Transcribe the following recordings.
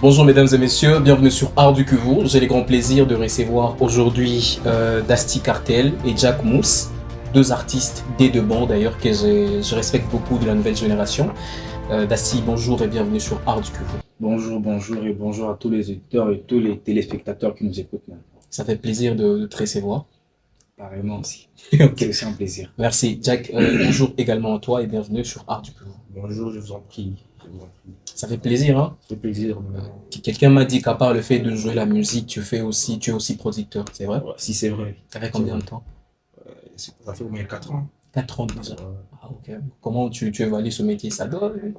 Bonjour mesdames et messieurs, bienvenue sur Art du Cuveau. J'ai le grand plaisir de recevoir aujourd'hui Dasti Cartel et Jack Mousse, deux artistes des deux bancs d'ailleurs que je respecte beaucoup de la nouvelle génération. Dasti, bonjour et bienvenue sur Art du Cuveau. Bonjour et bonjour à tous les auditeurs et tous les téléspectateurs qui nous écoutent maintenant. Ça fait plaisir de te recevoir. Pareillement aussi. Ok. C'est aussi un plaisir. Merci Jack, bonjour également à toi et bienvenue sur Art du Cuveau. Bonjour, je vous en prie. Ça fait plaisir, hein? C'est plaisir. Quelqu'un m'a dit qu'à part le fait de jouer la musique, tu es aussi producteur, c'est vrai? Si c'est vrai. Ça fait combien de temps? Ça fait au moins 4 ans. 4 ans déjà. Ah ok. Comment tu évalues ce métier? Ça donne?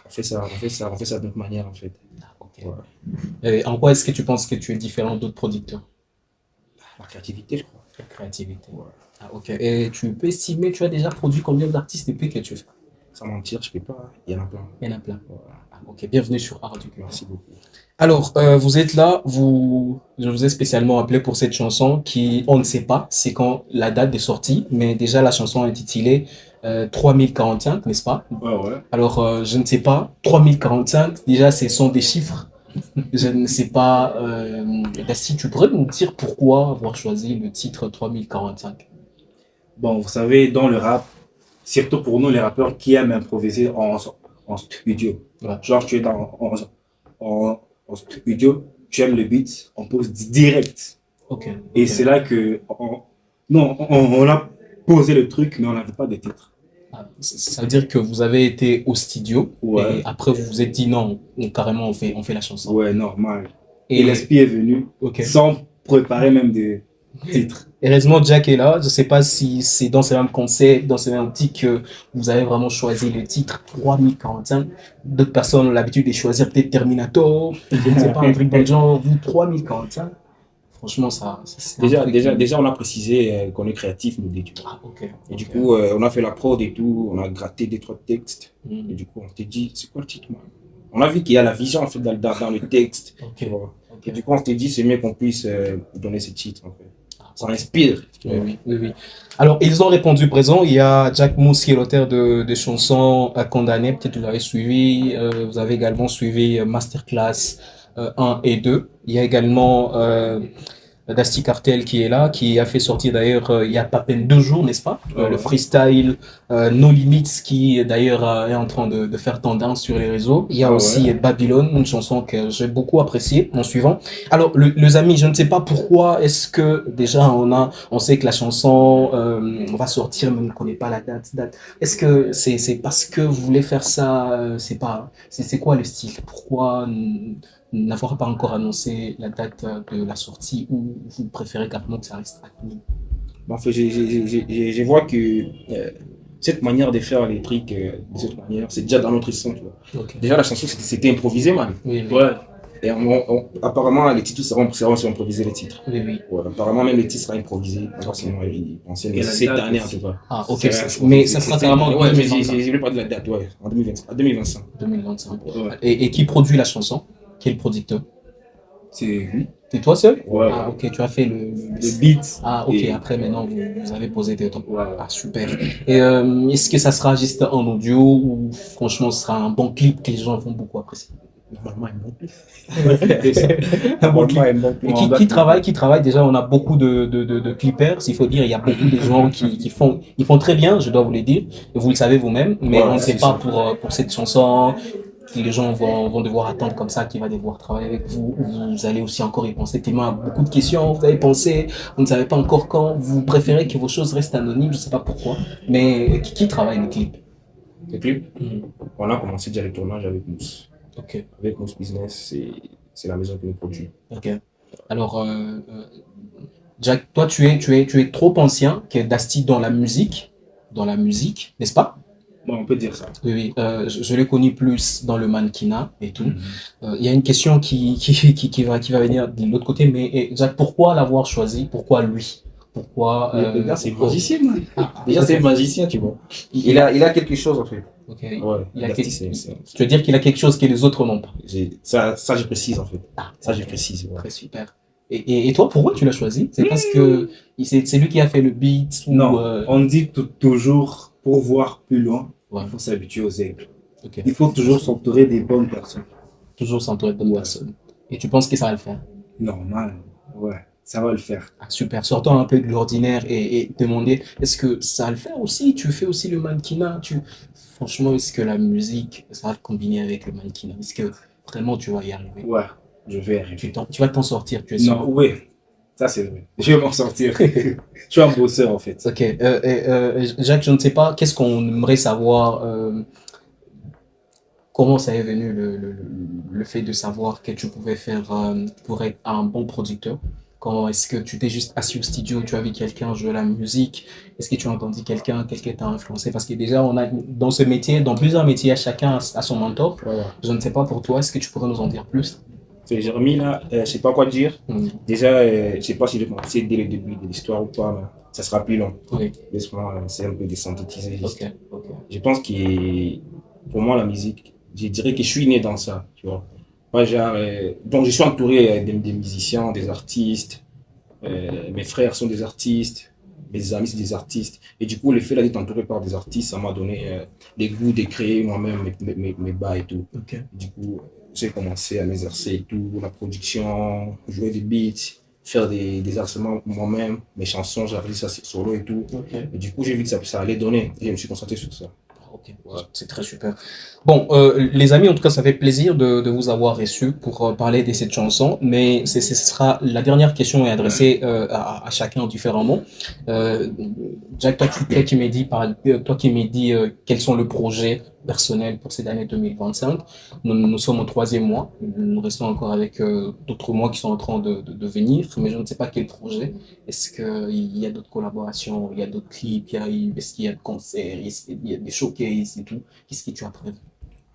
On fait ça de notre manière en fait. Ah, ok. Ouais. En quoi est-ce que tu penses que tu es différent d'autres producteurs? La créativité, je crois. La créativité. Ouais. Ah, ok. Et tu peux estimer, tu as déjà produit combien d'artistes depuis que tu fais? Sans mentir, je peux pas. Il y en a plein. Il y en a plein. Ouais. Ah, ok. Bienvenue sur Art du Cuveau. Merci beaucoup. Alors, vous êtes là, je vous ai spécialement appelé pour cette chanson qui, on ne sait pas, c'est quand la date de sortie, mais déjà la chanson est intitulée 3045, n'est-ce pas? Ouais. Alors, je ne sais pas, 3045, déjà, ce sont des chiffres. Je ne sais pas, Dasti, tu pourrais nous dire pourquoi avoir choisi le titre 3045? Bon, vous savez, dans le rap, surtout pour nous les rappeurs qui aiment improviser en studio. Ouais. Genre, tu es en studio, tu aimes le beat, on pose direct. Ok. Et Ok. c'est là que on a posé le truc, mais on n'avait pas de titre. Ah, ça veut dire que vous avez été au studio Ouais. et après vous vous êtes dit non, carrément on fait la chanson. Ouais, normal. Et Et l'esprit est venu ok. sans préparer même de titre. Heureusement Jack est là. Je sais pas si c'est dans ce même concept, dans ce même optique que vous avez vraiment choisi le titre 3045. D'autres personnes ont l'habitude de choisir peut-être Terminator, je ne sais pas, un truc dans le genre. Vous 3045. Franchement c'est un truc Déjà, on a précisé qu'on est créatif, nous dit. Ah ok. Et du Ok. coup, on a fait la prod et tout, on a gratté des trois textes. Mhm. Et du coup, on s'est dit, c'est quoi le titre, moi? On a vu qu'il y a la vision en fait dans le texte. Ok. Tu vois. Ok. Et du coup, on s'est dit, c'est mieux qu'on puisse donner ce titre en fait. Ah, Ça ok. inspire. Oui. Alors, ils ont répondu présent. Il y a Jack Mousse qui est l'auteur de chansons à condamner. Peut-être que vous avez suivi. Vous avez également suivi Masterclass 1 et 2. Il y a également Dasti Cartel qui est là, qui a fait sortir d'ailleurs il y a pas peine 2 jours, n'est-ce pas? Le freestyle No Limits qui d'ailleurs est en train de faire tendance sur les réseaux. Il y a aussi Babylone, une chanson que j'ai beaucoup appréciée en suivant. Alors les amis, je ne sais pas pourquoi est-ce que déjà on sait que la chanson va sortir mais on ne connaît pas la date. Est-ce que c'est parce que vous voulez faire ça, c'est quoi le style? Pourquoi n'avoir pas encore annoncé la date de la sortie ou vous préférez carrément que ça reste acquis? En fait, je vois que cette manière de faire les trucs de cette manière, c'est déjà dans notre son. Tu vois. Ok. Déjà, la chanson, c'était improvisé, man. Oui. Ouais. Et apparemment, les titres seront improvisés, les titres. Oui. Ouais, apparemment, même les titres seront improvisés. Forcément, ils pensaient, mais cette année, en tout cas. Ah, ok. Mais ça sera carrément en Ouais, mais 2025. je voulais pas de la date, ouais, en 2025. 2025. Ouais. Et qui produit la chanson? Quel producteur? C'est lui. C'est toi seul? Ouais. Ah, ok, tu as fait Le beat. Ah, ok, Et après maintenant vous avez posé tes temps. ouais. Ah, super. Et est-ce que ça sera juste en audio ou franchement ce sera un bon clip que les gens vont beaucoup apprécier? Normalement, un bon clip. Un bon clip. Normalement, un bon clip. Et qui travaille déjà, on a beaucoup de clippers, il faut dire, il y a beaucoup de gens ils font très bien, je dois vous le dire, et vous le savez vous-même, mais Ouais, on ne sait c'est pas ça. pour cette chanson, que les gens vont devoir attendre comme ça, qu'il va devoir travailler avec vous, ou vous allez aussi encore y penser tellement à beaucoup de questions, vous avez pensé, vous ne savez pas encore quand, vous préférez que vos choses restent anonymes, je sais pas pourquoi, mais qui travaille le clip? Le clip, Mhm. on a commencé déjà le tournage avec Mousse. Ok. Avec Mousse Business, c'est la maison qui nous produit. Ok. Alors, Jack, toi, tu es trop ancien que Dasti dans la musique, n'est-ce pas? Bon, on peut dire ça. Oui. Je l'ai connu plus dans le mannequinat et tout. Mhm. Il y a une question qui va venir de l'autre côté, mais Jack, pourquoi l'avoir choisi? Pourquoi lui? Pourquoi Le gars, c'est magicien, man. Ah, Déjà, ok. c'est magicien, tu vois. Il a quelque chose, en fait. Ok. Ouais, Il a Dasti, Tu veux dire qu'il a quelque chose que les autres n'ont pas? ça, je précise, en fait. Ah, Ça, je précise. Ouais. très super. Et toi, pourquoi tu l'as choisi? C'est parce que c'est lui qui a fait le beat ou Non, on dit toujours, pour voir plus loin, Ouais. il faut s'habituer aux aigles. Ok. Il faut toujours s'entourer des bonnes personnes. Toujours s'entourer de bonnes Ouais, personnes. Et tu penses que ça va le faire? normal. Ouais, ça va le faire. Ah, super. Sortons un peu de l'ordinaire et demander, est-ce que ça va le faire aussi? Tu fais aussi le mannequinat? Franchement, est-ce que la musique, ça va te combiner avec le mannequinat? Est-ce que vraiment tu vas y arriver? Ouais, je vais arriver. Tu vas t'en sortir, tu es sûr? Non, oui, ça c'est vrai. Je vais m'en sortir. Je suis un bosseur en fait. Ok. Jacques, je ne sais pas, qu'est-ce qu'on aimerait savoir, comment ça est venu le fait de savoir que tu pouvais faire pour être un bon producteur? Comment est-ce que tu t'es juste assis au studio, tu as vu quelqu'un jouer la musique? Est-ce que tu as entendu quelqu'un t'a influencé? Parce que déjà, on a dans ce métier, dans plusieurs métiers, chacun a son mentor. Voilà. Je ne sais pas pour toi, est-ce que tu pourrais nous en dire plus? C'est Jérémy là, je sais pas quoi dire. Hmm. Déjà, je sais pas si je vais commencer dès le début de l'histoire ou pas, mais ça sera plus long. Oui, Laisse-moi c'est un peu désynthétiser ok, juste. ok. Je pense que pour moi, la musique, je dirais que je suis né dans ça, tu vois. Pas genre, donc je suis entouré des musiciens, des artistes, mes frères sont des artistes, mes amis sont des artistes. Et du coup, le fait d'être entouré par des artistes, ça m'a donné des goûts de créer moi-même mes bas et tout. Ok, Du coup, j'ai commencé à m'exercer et tout, la production, jouer des beats, faire des arrangements moi-même, mes chansons, j'avais ça solo et tout. ok. Et du coup, j'ai vu que ça allait donner et je me suis concentré sur ça. Ok, Ouais. c'est très super. Bon, les amis, en tout cas, ça fait plaisir de vous avoir reçus pour parler de cette chanson, mais ce sera la dernière question est adressée à chacun différemment. Euh, Jack, toi qui m'as dit, toi qui m'as dit quels sont les projets personnels pour cette année 2025. Nous sommes au troisième mois. Nous restons encore avec d'autres mois qui sont en train de venir, mais je ne sais pas quel projet. Est-ce qu'il y a d'autres collaborations, il y a d'autres clips, est-ce qu'il y a des concerts, est-ce qu'il y a des showcases et tout? Qu'est-ce que tu as prévu?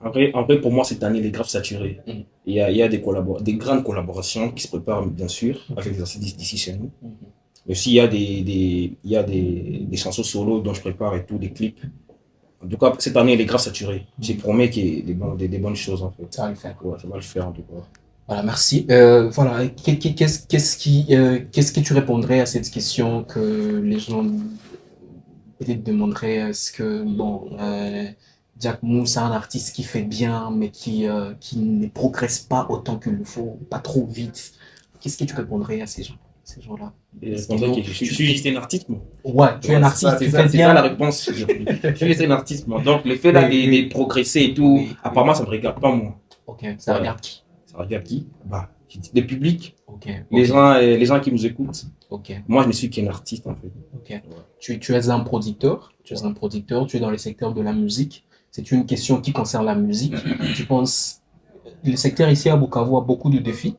Après, pour moi, cette année, les graves saturés. Mhm. Il y a des grandes collaborations qui se préparent, bien sûr, avec les artistes d'ici chez nous. Mhm. Mais aussi, il y a des chansons solo dont je prépare et tout, des clips. En tout cas, cette année, elle est grave saturée. Je promets qu'il y a des bonnes choses, en fait. Ça va le faire. Ouais, ça va le faire, en tout cas. Voilà, merci. Voilà, qu'est-ce que tu répondrais à cette question que les gens peut-être demanderaient, est-ce que, bon, Jack Mou, c'est un artiste qui fait bien, mais qui ne progresse pas autant qu'il le faut, pas trop vite. Qu'est-ce que tu répondrais à ces gens-là? Et je Est-ce qu'ils répondrai ont, que je suis juste un artiste, moi. ouais, tu es un Ouais, artiste, tu fais c'est ça la bien. réponse. Je suis juste un artiste, moi. Donc, le fait là Oui, oui, de progresser et tout, oui, oui. apparemment, ça ne me regarde pas, moi. Ok, ça Ouais. regarde qui? Ça regarde qui? Bah, le public, Ok, les ok, gens, les gens qui nous écoutent. ok, Moi, je ne suis qu'un artiste, en fait. ok. Ouais. Tu es un producteur, tu es Ouais. un producteur, tu es dans le secteur de la musique. C'est une question qui concerne la musique. Tu penses, le secteur ici à Bukavu a beaucoup de défis.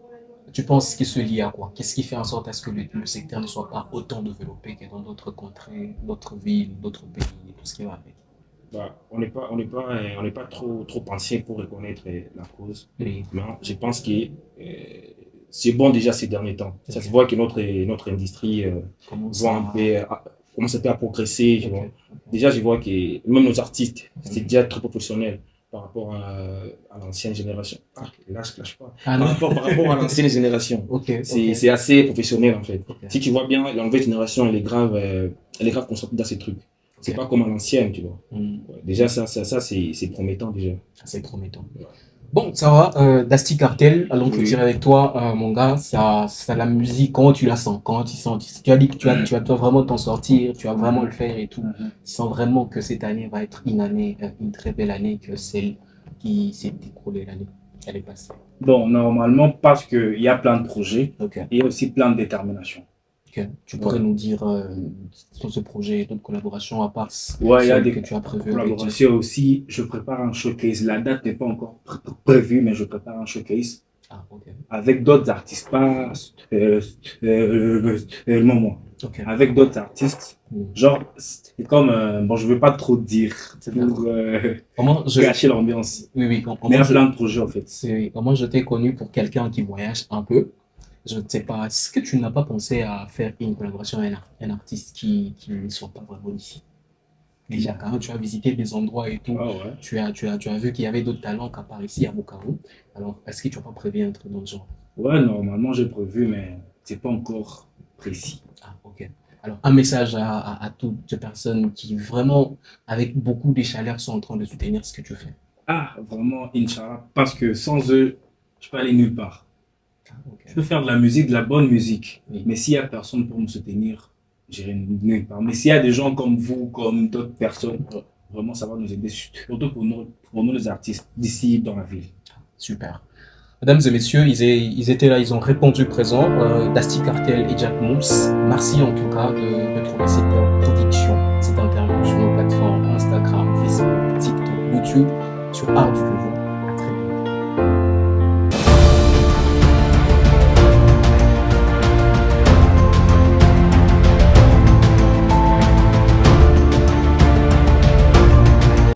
Tu penses que ce lié à quoi? Qu'est-ce qui fait en sorte à ce que le secteur ne soit pas autant développé que dans d'autres contrées, d'autres villes, d'autres pays, et tout ce qui va avec? Bah, on n'est pas trop ancien pour reconnaître la cause. Oui, Mais je pense que c'est bon déjà ces derniers temps. Ça se voit que notre industrie comment voit un ça? peu, commence un peu à progresser. Tu Ok, vois. ok. Déjà, je vois que même nos artistes, c'est Mhm. déjà très professionnel par rapport à l'ancienne génération. Ah, là, je ne clash pas. Ah non? Par rapport à l'ancienne génération, Ok, ok, c'est assez professionnel en fait. ok, Si tu vois bien, la nouvelle génération, elle est grave concentrée dans ces trucs. C'est pas ok. comme à l'ancienne, tu vois. Hmm. Ouais, déjà, ça c'est promettant déjà. C'est promettant. Ouais. Bon, ça va, Dusty Cartel, allons clôturer Oui. avec toi, mon gars. Ça, la musique, comment tu la sens? Comment tu sens? Tu as dit que tu dois vraiment t'en sortir, tu vas vraiment le faire et tout. Tu sens vraiment que cette année va être une année, une très belle année que celle qui s'est écoulée l'année. Elle est passée. Bon, normalement, parce qu'il y a plein de projets Ok. et il y a aussi plein de détermination. Ok. Tu pourrais Ouais. nous dire sur ce projet d'autres collaborations à part Ouais, il y a celle que des tu as prévues avec Jeff. collaborations aussi. Je prépare un showcase. La date n'est pas encore prévue, mais je prépare un showcase Ah, ok. avec d'autres artistes, pas seulement moi. Ok. Avec d'autres artistes. Mm. Genre, c'est comme, bon, je ne veux pas trop dire C'est pour d'accord. Comment je, gâcher l'ambiance. oui, oui, Mais il y comment a je, plein de projets en fait. comment je t'ai connu pour quelqu'un qui voyage un peu. Je ne sais pas, est-ce que tu n'as pas pensé à faire une collaboration avec un artiste qui ne soit pas vraiment ici? Déjà, quand tu as visité des endroits et tout, Ah ouais. tu as vu qu'il y avait d'autres talents qu'à part ici à Bukavu. Alors, est-ce que tu n'as pas prévu un truc dans le genre? Ouais, normalement j'ai prévu, mais c'est pas encore précis. Ah, ok. Alors, un message à toutes ces personnes qui vraiment, avec beaucoup de chaleur, sont en train de soutenir ce que tu fais. Ah, vraiment, Inch'Allah. Parce que sans eux, je peux aller nulle part. Ok. Je peux faire de la musique, de la bonne musique. Oui. Mais s'il n'y a personne pour me soutenir, j'irai nulle part. Mais s'il y a des gens comme vous, comme d'autres personnes, vraiment, ça va nous aider, surtout pour nous les artistes d'ici dans la ville. Super. Mesdames et messieurs, ils étaient là, ils ont répondu présent. Dusty Cartel et Jack Moose. Merci en tout cas de retrouver cette production, cette interview sur nos plateformes Instagram, Facebook, TikTok, YouTube, sur Art du Vivant.